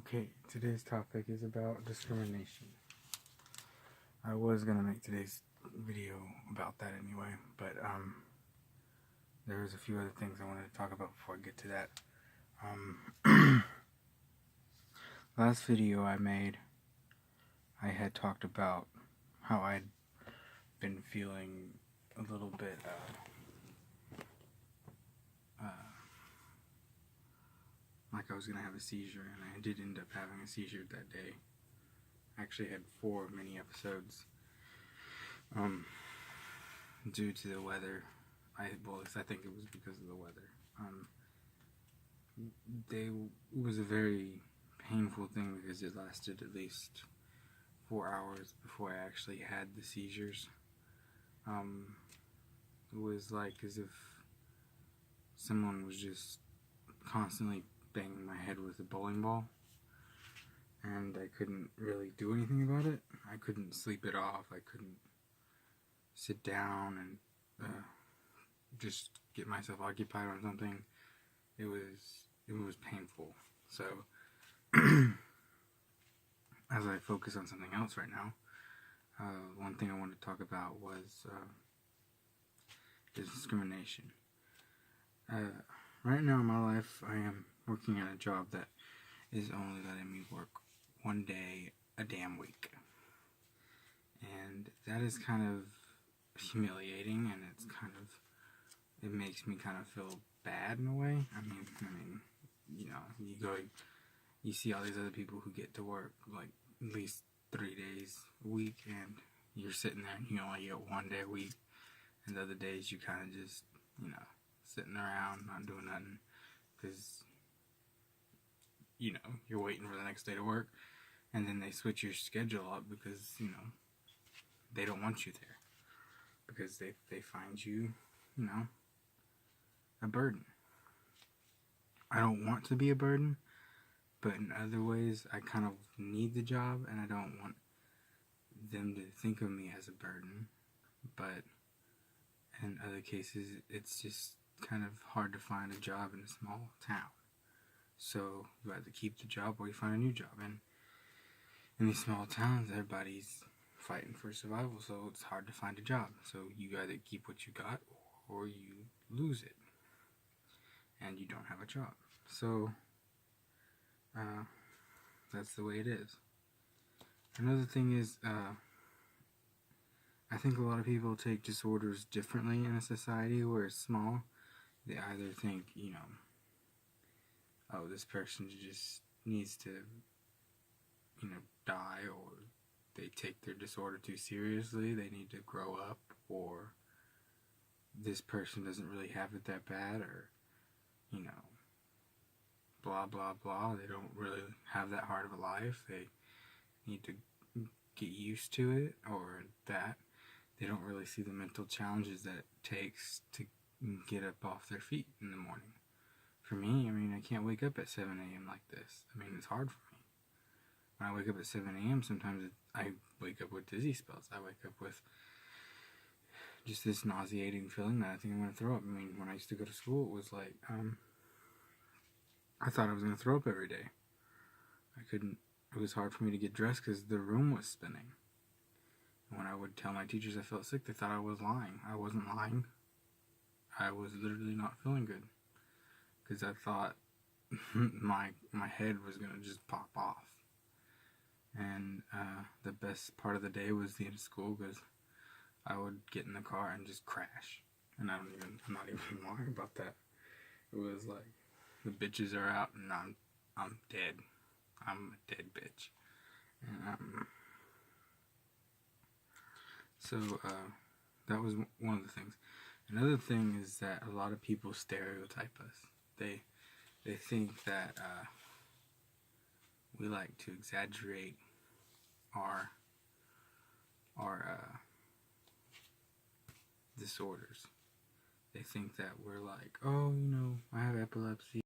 Okay, today's topic is about discrimination. I was gonna make today's video about that anyway, but there was a few other things I wanted to talk about before I get to that. Last video I made, I had talked about how I'd been feeling a little bit like I was gonna have a seizure, and I did end up having a seizure that day. I actually had 4 mini episodes due to the weather. I think it was because of the weather. It was a very painful thing because it lasted at least 4 hours before I actually had the seizures. It was like as if someone was just constantly banging my head with a bowling ball, and I couldn't really do anything about it. I couldn't sleep it off. I couldn't sit down and just get myself occupied on something. It was painful. So as I focus on something else right now, one thing I wanted to talk about was discrimination. Right now in my life, I am working at a job that is only letting me work 1 day a damn week, and that is kind of humiliating, and it makes me kind of feel bad in a way. I mean, you know, you see all these other people who get to work like at least 3 days a week, and you're sitting there and you only get 1 day a week, and the other days you kind of just, you know, sitting around not doing nothing because, you know, you're waiting for the next day to work, and then they switch your schedule up because, you know, they don't want you there because they find you, you know, a burden. I don't want to be a burden, but in other ways I kind of need the job, and I don't want them to think of me as a burden. But in other cases, it's just kind of hard to find a job in a small town. So you either keep the job or you find a new job. And in these small towns, everybody's fighting for survival, so it's hard to find a job. So you either keep what you got or you lose it, and you don't have a job. So that's the way it is. Another thing is, I think a lot of people take disorders differently in a society where it's small. They either think, you know, oh, this person just needs to, you know, die, or they take their disorder too seriously, they need to grow up, or this person doesn't really have it that bad, or, you know, blah blah blah, they don't really have that hard of a life, they need to get used to it, or that they don't really see the mental challenges that it takes to get up off their feet in the morning. For me, I mean, I can't wake up at 7 a.m. like this. I mean, it's hard for me. When I wake up at 7 a.m., sometimes I wake up with dizzy spells. I wake up with just this nauseating feeling that I think I'm going to throw up. I mean, when I used to go to school, it was like, I thought I was going to throw up every day. It was hard for me to get dressed because the room was spinning. And when I would tell my teachers I felt sick, they thought I was lying. I wasn't lying. I was literally not feeling good because I thought my head was going to just pop off. And the best part of the day was the end of school because I would get in the car and just crash. And I'm not even lying about that. It was like, the bitches are out and I'm dead. I'm a dead bitch. And so that was one of the things. Another thing is that a lot of people stereotype us. They think that we like to exaggerate our disorders. They think that we're like, oh, you know, I have epilepsy.